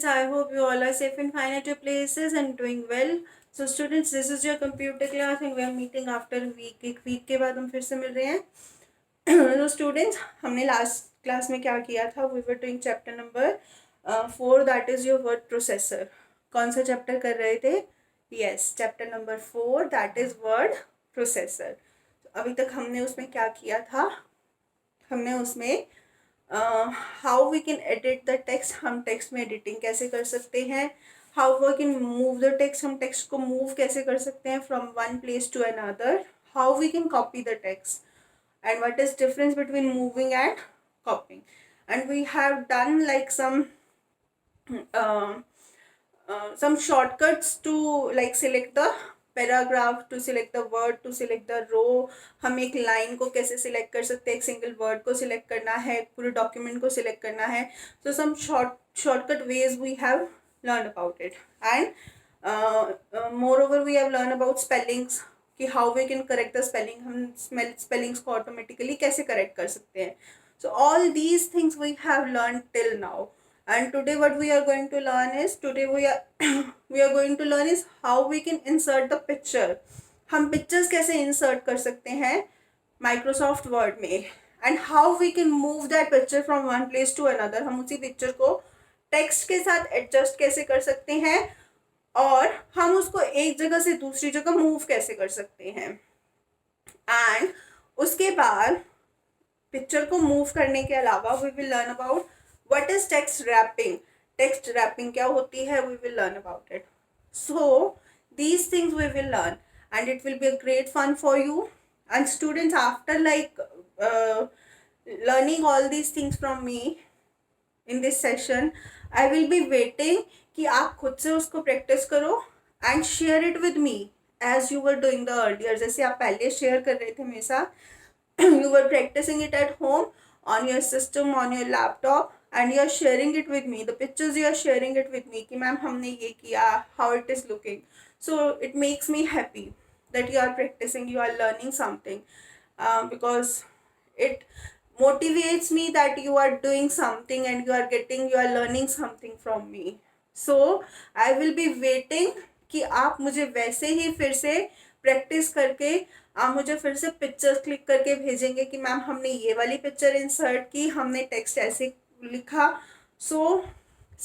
students, I hope you all are safe and fine at your places and doing well. So students, this is your computer class and we are meeting after a week. एक week के बाद हम फिर से मिल रहे हैं. So students, हमने last class में क्या किया था? We were doing chapter number 4, that is your word processor. कौन सा chapter कर रहे थे? Yes, chapter number 4, that is word processor. अभी तक हमने उसमें क्या किया था? हमने उसमें how we can edit the text, हम टेक्स्ट में एडिटिंग कैसे कर सकते हैं. How we can move the text, हम टेक्स्ट को मूव कैसे कर सकते हैं from one place to another. How we can copy the text and what is difference between moving and copying. And we have done like some shortcuts to like select the paragraph, to select the word, to select the row. हम एक line को कैसे select कर सकते हैं, एक single word को select करना है, पूरे document को select करना है. So some shortcut ways we have learned about it. And moreover we have learned about spellings, कि how we can correct the spelling, हम spellings को automatically कैसे correct कर सकते हैं. So all these things we have learned till now. And today what we are going to learn is, we are going to learn is how we can insert the picture. हम pictures कैसे insert कर सकते हैं Microsoft Word में. And how we can move that picture from one place to another. हम उसी picture को text के साथ adjust कैसे कर सकते हैं और हम उसको एक जगह से दूसरी जगह मूव कैसे कर सकते हैं. एंड उसके बाद पिक्चर को मूव करने के अलावा we will learn about what is text wrapping. Text wrapping क्या होती है, we will learn about it. So these things we will learn and it will be a great fun for you. And students, after like learning all these things from me in this session, I will be waiting कि आप खुद से उसको practice करो and share it with me as you were doing the earlier. जैसे आप पहले share कर रहे थे मेरे साथ, you were practicing it at home on your system, on your laptop, and you are sharing it with me. The pictures you are sharing it with me कि ma'am हमने ये किया, how it is looking. So it makes me happy that you are practicing, you are learning something, because it motivates me that you are doing something and you are learning something from me. So I will be waiting कि आप मुझे वैसे ही फिर से practice करके आप मुझे फिर से पिक्चर्स क्लिक करके भेजेंगे कि मैम हमने ये वाली पिक्चर इंसर्ट की, हमने टेक्स्ट ऐसे लिखा. So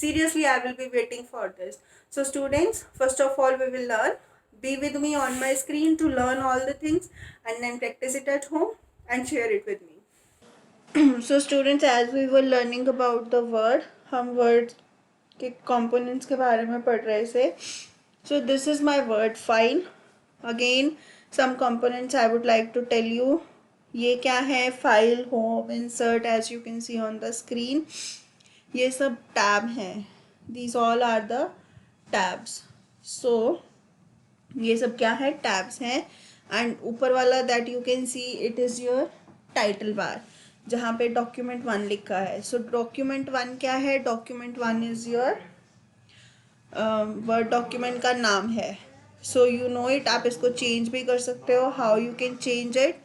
seriously I will be waiting for this. So students, first of all we will learn. Be with me on my screen to learn all the things and then practice it at home and share it with me. So students, as we were learning about the word, हम word के components के बारे में पढ़ रहे थे. So this is my word file. Again, some components I would like to tell you. ये क्या है? File, home, insert, as you can see on the screen. ये सब tab हैं. These all are the tabs. So ये सब क्या है? Tabs हैं. And ऊपर वाला that you can see, it is your title bar, जहाँ पे डॉक्यूमेंट 1 लिखा है. सो डॉक्यूमेंट 1 क्या है? Document 1 is your word document का नाम है. So you know it. आप इसको चेंज भी कर सकते हो. How you can change it?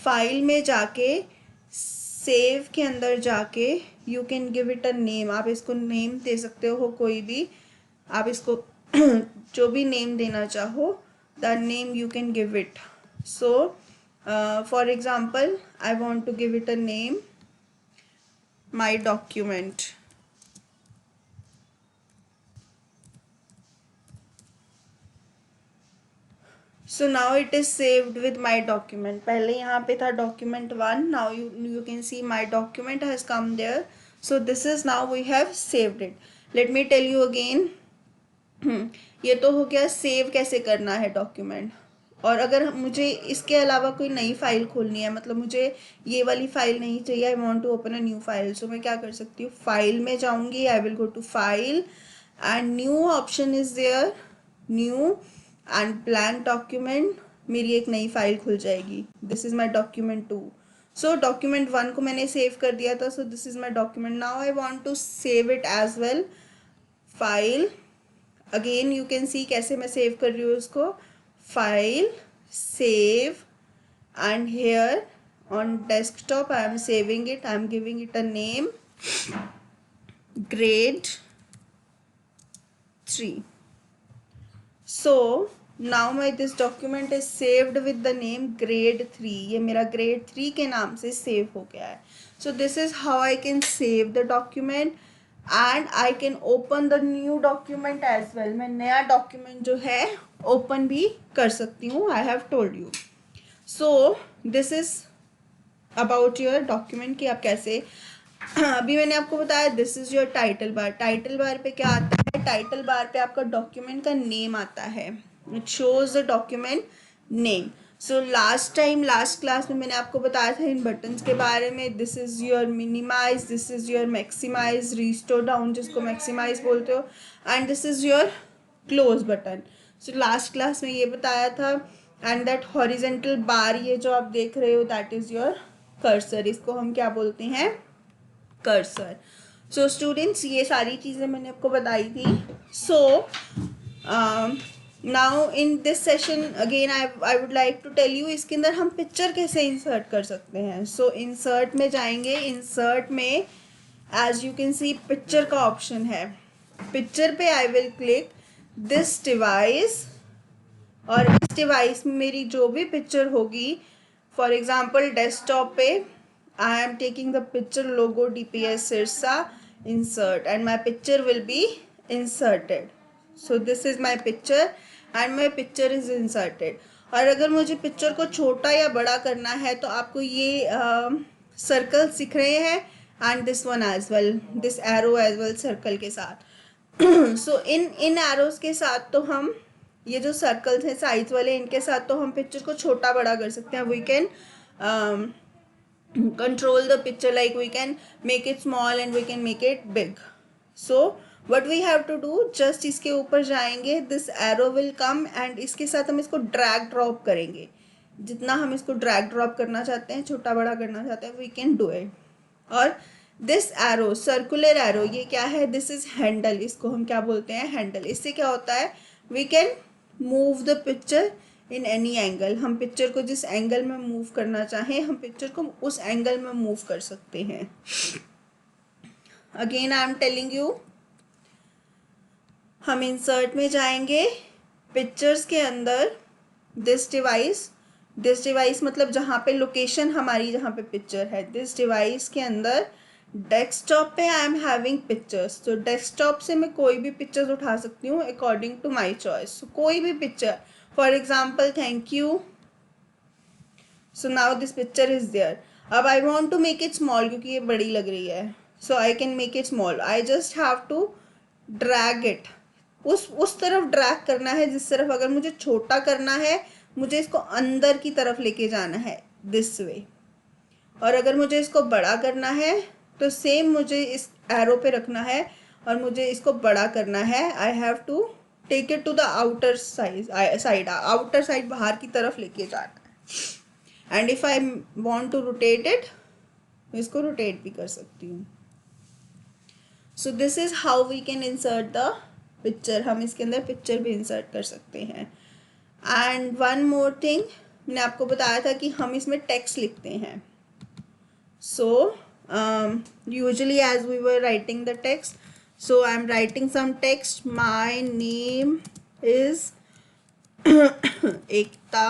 File में जाके, सेव के अंदर जाके you can give it a name. आप इसको नेम दे सकते हो कोई भी. आप इसको जो भी नेम देना चाहो, the name you can give it. So for example, I want to give it a name, my document. So now it is saved with my document. पहले यहाँ पे था document 1. Now you can see my document has come there. So this is now we have saved it. Let me tell you again. ये तो हो गया save कैसे करना है डॉक्यूमेंट. और अगर मुझे इसके अलावा कोई नई फाइल खोलनी है, मतलब मुझे ये वाली फाइल नहीं चाहिए, I want to open a new file, so मैं क्या कर सकती हूँ? फाइल में जाऊँगी, I will go to file and new option is there, new and blank document. मेरी एक नई फाइल खुल जाएगी. This is my document 2. So document 1 को मैंने सेव कर दिया था. So this is my document. Now I want to save it as well. File, again you can सी कैसे मैं सेव कर रही हूँ उसको. File, save, and here on desktop I am saving it. I am giving it a name, grade 3. So now my this document is saved with the name grade 3. ये मेरा grade 3 के नाम से सेव हो गया है. So this is how I can save the document and I can open the new document as well. मैं नया document जो है open भी कर सकती हूँ. I have told you. So this is about your document कि आप कैसे. अभी मैंने आपको बताया this is your title bar. Title bar पे क्या आता है? टाइटल बार पे आपका डॉक्यूमेंट का नेम आता है. It shows the document name. So last time last class में मैंने आपको बताया था इन बटन्स के बारे में. This is your minimize, this is your maximize, restore down जिसको मैक्सिमाइज बोलते हो, and this is your close button. So last class में ये बताया था. एंड दैट हॉरिजेंटल बार ये जो आप देख रहे हो दैट इज योर कर्सर. इसको हम क्या बोलते हैं? कर्सर. सो स्टूडेंट्स ये सारी चीज़ें मैंने आपको बताई थी. So now in this session again I would like to tell you इसके अंदर हम पिक्चर कैसे इंसर्ट कर सकते हैं. सो इंसर्ट में जाएंगे. इंसर्ट में as you can see picture का ऑप्शन है. पिक्चर पे I will click this device और इस डिवाइस में मेरी जो भी पिक्चर होगी, फॉर एग्जाम्पल डेस्कटॉप पे I am taking the picture logo DPS Sirsa, insert, and my picture will be inserted. So this is my picture and my picture is inserted. और अगर मुझे पिक्चर को छोटा या बड़ा करना है तो आपको ये सर्कल दिख रहे हैं and this one as well, this arrow as well circle के साथ. सो इन एरोज के साथ तो हम ये जो सर्कल्स हैं साइज वाले इनके साथ तो हम पिक्चर को छोटा बड़ा कर सकते हैं. We can control the picture, like we can make it small and we can make it big. So what we have to do, just इसके ऊपर जाएंगे, this arrow will come and इसके साथ हम इसको drag drop करेंगे. जितना हम इसको drag drop करना चाहते हैं, छोटा बड़ा करना चाहते हैं, we can do it. और this arrow, circular arrow, ये क्या है? This is handle. इसको हम क्या बोलते हैं? handle. इससे क्या होता है? We can move the picture in any angle. हम पिक्चर को जिस एंगल में मूव करना चाहें हम पिक्चर को उस एंगल में मूव कर सकते हैं. Again I am telling you, हम इंसर्ट में जाएंगे. पिक्चर्स के अंदर दिस डिवाइस मतलब जहाँ पे लोकेशन हमारी जहाँ पे पिक्चर है, दिस डिवाइस के अंदर डेस्कटॉप पे आई एम हैविंग पिक्चर्स. तो डेस्कटॉप से मैं कोई भी पिक्चर्स उठा सकती हूँ अकॉर्डिंग टू माई चॉइस. कोई भी picture, for example thank you. So now this picture is there. अब I want to make it small क्योंकि ये बड़ी लग रही है. So I can make it small. I just have to drag it. उस तरफ ड्रैग करना है जिस तरफ, अगर मुझे छोटा करना है मुझे इसको अंदर की तरफ लेके जाना है दिस वे. और अगर मुझे इसको बड़ा करना है तो सेम मुझे इस एरो पे रखना है और मुझे इसको बड़ा करना है. I have to take it to the outer side. Outer side बाहर की तरफ लेके जाना है. And if I want to rotate it, इसको रोटेट भी कर सकती हूँ. So this is how we can insert the picture. हम इसके अंदर पिक्चर भी इंसर्ट कर सकते हैं. एंड वन मोर थिंग, मैंने आपको बताया था कि हम इसमें टेक्स्ट लिखते हैं. So usually as we were writing the text, so I'm writing some text. My name is Ekta.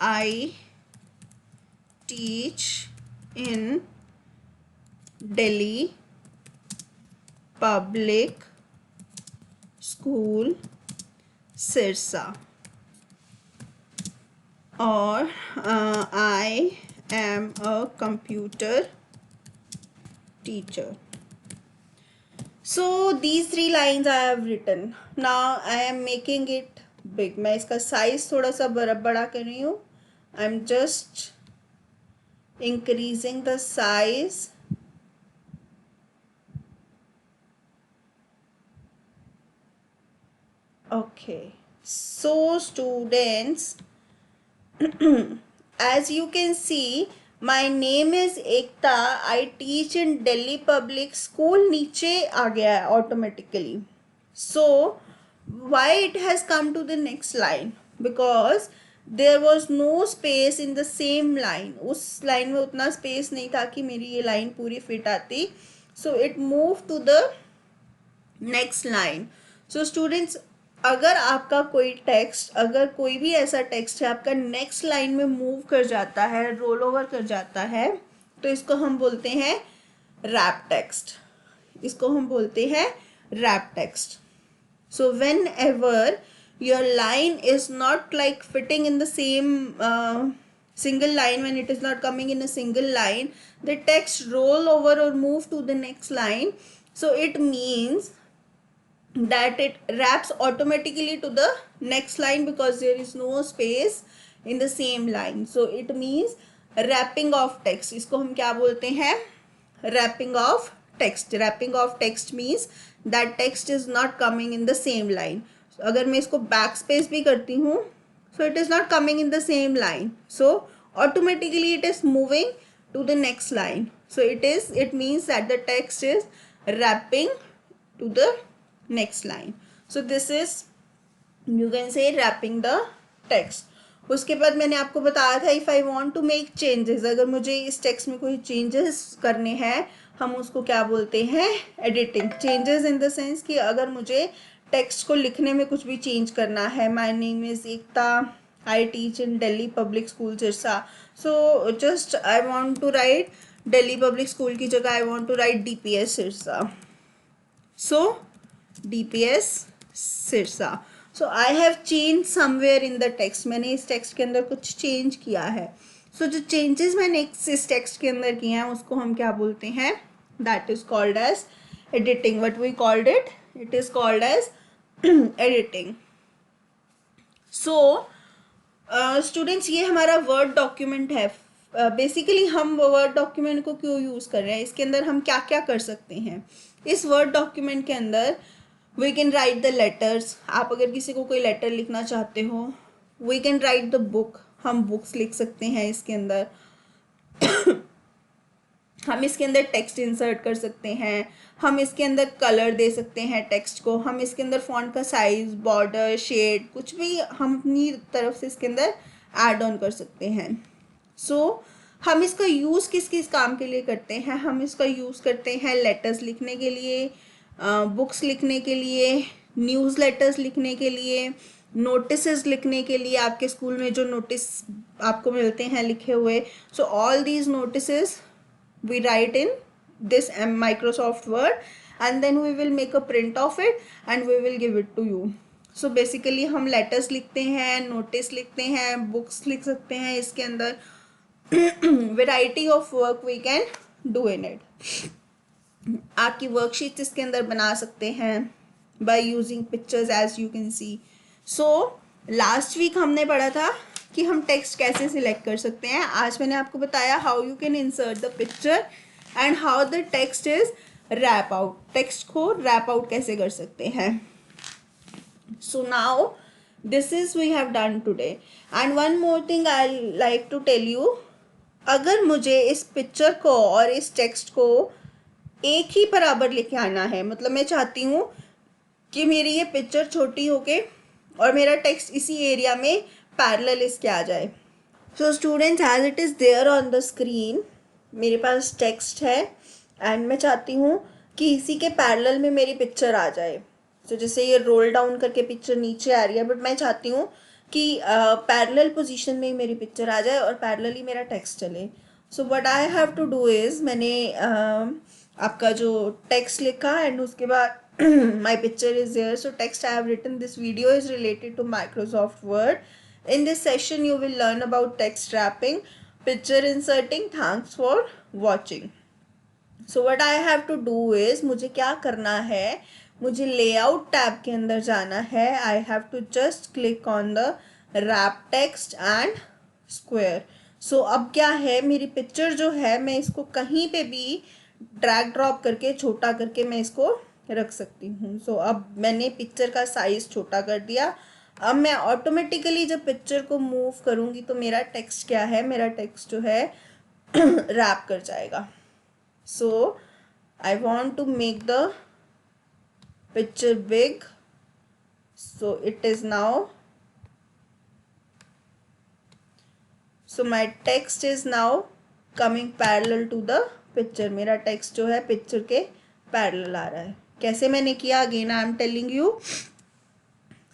I teach in Delhi Public School, Sirsa. Or I am a computer teacher. So these 3 lines I have written. Now I am making it big. मैं इसका size थोड़ा सा बड़ा कर रही हूँ. I am just increasing the size. Okay. So students, as you can see, My name is Ekta. I teach in Delhi Public School. नीचे आ गया है automatically. So why it has come to the next line? Because there was no space in the same line. उस line में उतना space नहीं था कि मेरी ये line पूरी fit आती. So it moved to the next line. So students, अगर आपका कोई टेक्स्ट, अगर कोई भी ऐसा टेक्स्ट है आपका नेक्स्ट लाइन में मूव कर जाता है, रोल ओवर कर जाता है, तो इसको हम बोलते हैं रैप टेक्स्ट. इसको हम बोलते हैं wrap text. So whenever your line is not like fitting in the same single line, when it is not coming in a single line, the text roll over or move to the next line. So it means that it wraps automatically to the next line because there is no space in the same line. So it means wrapping of text. इसको हम क्या बोलते हैं? Wrapping of text. Wrapping of text means that text is not coming in the same line. So अगर मैं इसको backspace भी करती हूँ, so it is not coming in the same line. So automatically it is moving to the next line. So it means that the text is wrapping to the next line. So this is, you can say, wrapping the text. उसके बाद मैंने आपको बताया था if I want to make changes, अगर मुझे इस text में कोई चेंजेस करने हैं हम उसको क्या बोलते हैं? Editing. Changes in the sense कि अगर मुझे टेक्स्ट को लिखने में कुछ भी चेंज करना है. My name is Ekta, I teach in Delhi Public School Sirsa. So just I want to write Delhi Public School की जगह I want to write DPS Sirsa. So DPS Sirsa. So I have change somewhere in the text. मैंने इस text के अंदर कुछ change किया है. सो जो चेंजेस मैंने इस टेक्स्ट के अंदर किए हैं उसको हम क्या बोलते हैं? That is called as editing. What we called it? It is called as editing. So students, ये हमारा वर्ड डॉक्यूमेंट है. बेसिकली हम वर्ड डॉक्यूमेंट को क्यों यूज़ कर रहे हैं, इसके अंदर हम क्या क्या कर सकते हैं? इस वर्ड डॉक्यूमेंट के अंदर we can write the letters. आप अगर किसी को कोई लेटर लिखना चाहते हो, we can write the book. हम बुक्स लिख सकते हैं इसके अंदर. हम इसके अंदर टेक्स्ट इंसर्ट कर सकते हैं. हम इसके अंदर कलर दे सकते हैं टेक्स्ट को. हम इसके अंदर फॉन्ट का साइज, बॉर्डर, शेड, कुछ भी हम अपनी तरफ से इसके अंदर ऐड ऑन कर सकते हैं. सो हम इसका यूज़ किस किस काम के लिए करते हैं? हम इसका यूज़ करते हैं लेटर्स लिखने के लिए, बुक्स लिखने के लिए, न्यूज़ लेटर्स लिखने के लिए, नोटिसेस लिखने के लिए. आपके स्कूल में जो नोटिस आपको मिलते हैं लिखे हुए, so all these notices we write in this Microsoft Word and then we will make a print of it and we will give it to you. So basically हम letters लिखते हैं, notice लिखते हैं, books लिख सकते हैं इसके अंदर. variety of work we can do in it. आपकी worksheets इसके अंदर बना सकते हैं by using pictures as you can see. So last week हमने पढ़ा था कि हम टेक्स्ट कैसे सिलेक्ट कर सकते हैं. आज मैंने आपको बताया how you can insert the picture and how the text is wrap out. Text को रैप आउट कैसे कर सकते हैं. So now this is we have done today. And one more thing I like to tell you, अगर मुझे इस picture को और इस टेक्स्ट को एक ही बराबर लेके आना है, मतलब मैं चाहती हूँ कि मेरी ये पिक्चर छोटी होके और मेरा टेक्स्ट इसी एरिया में पैरेलल इसके आ जाए. So students, as it is there on the screen, मेरे पास टेक्स्ट है एंड मैं चाहती हूँ कि इसी के पैरेलल में मेरी पिक्चर आ जाए. सो जैसे ये रोल डाउन करके पिक्चर नीचे आ रही है, बट मैं चाहती हूँ कि पैरेलल पोजीशन में ही मेरी पिक्चर आ जाए और पैरेलल ही मेरा टेक्स्ट चले. So what I have to do is, मैंने आपका जो टेक्स्ट लिखा एंड उसके बाद my picture is there. So text I have written, this video is related to Microsoft Word. In this session you will learn about text wrapping, picture inserting. Thanks for watching. So what I have to do is, मुझे क्या करना है, मुझे layout tab के अंदर जाना है. I have to just click on the wrap text and square. So अब क्या है, मेरी पिक्चर जो है मैं इसको कहीं पे भी ड्रैग ड्रॉप करके छोटा करके मैं इसको रख सकती हूँ. सो अब मैंने पिक्चर का साइज़ छोटा कर दिया. अब मैं ऑटोमेटिकली जब पिक्चर को मूव करूँगी तो मेरा टेक्स्ट क्या है, मेरा टेक्स्ट जो है रैप कर जाएगा. So I want to make the picture big. So it is now, so my text is now coming parallel to the picture. मेरा टेक्स्ट जो है पिक्चर के पैरेलल आ रहा है. कैसे मैंने किया, again I am telling you.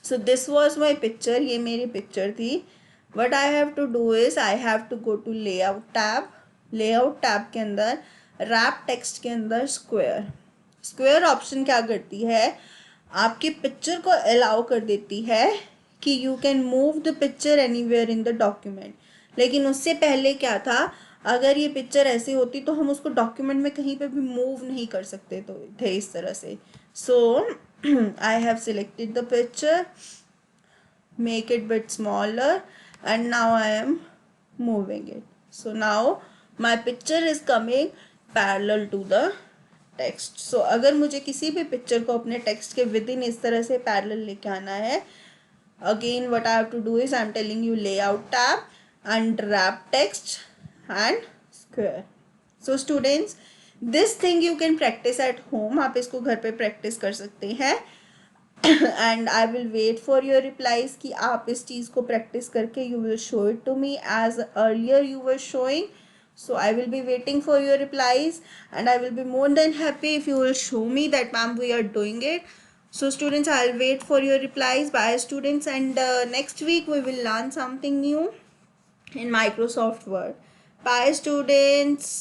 So this was my picture, ये मेरी पिक्चर थी. What I have to do is I have to go to layout tab. Layout tab के अंदर रैप टेक्स्ट के अंदर स्क्वायर. स्क्वायर ऑप्शन क्या करती है, आपकी पिक्चर को अलाउ कर देती है कि you can move the picture anywhere in the document. लेकिन उससे पहले क्या था, अगर ये पिक्चर ऐसे होती तो हम उसको डॉक्यूमेंट में कहीं पे भी मूव नहीं कर सकते तो थे इस तरह से. So I have selected the picture, make it bit smaller, and now I am moving it. So now my picture is coming parallel to the text. So अगर मुझे किसी भी पिक्चर को अपने टेक्स्ट के विद इन इस तरह से पैरेलल लेके आना है, again what I have to do is I am telling you layout tab and wrap text and square. So students, this thing you can practice at home. आप इसको घर पे प्रैक्टिस कर सकते हैं. And I will wait for your replies कि आप इस चीज़ को प्रैक्टिस करके you will show it to me as earlier you were showing. So I will be waiting for your replies, and I will be more than happy if you will show me that ma'am we are doing it. So students, I'll wait for your replies. Bye students, and next week we will learn something new in Microsoft Word. Bye students.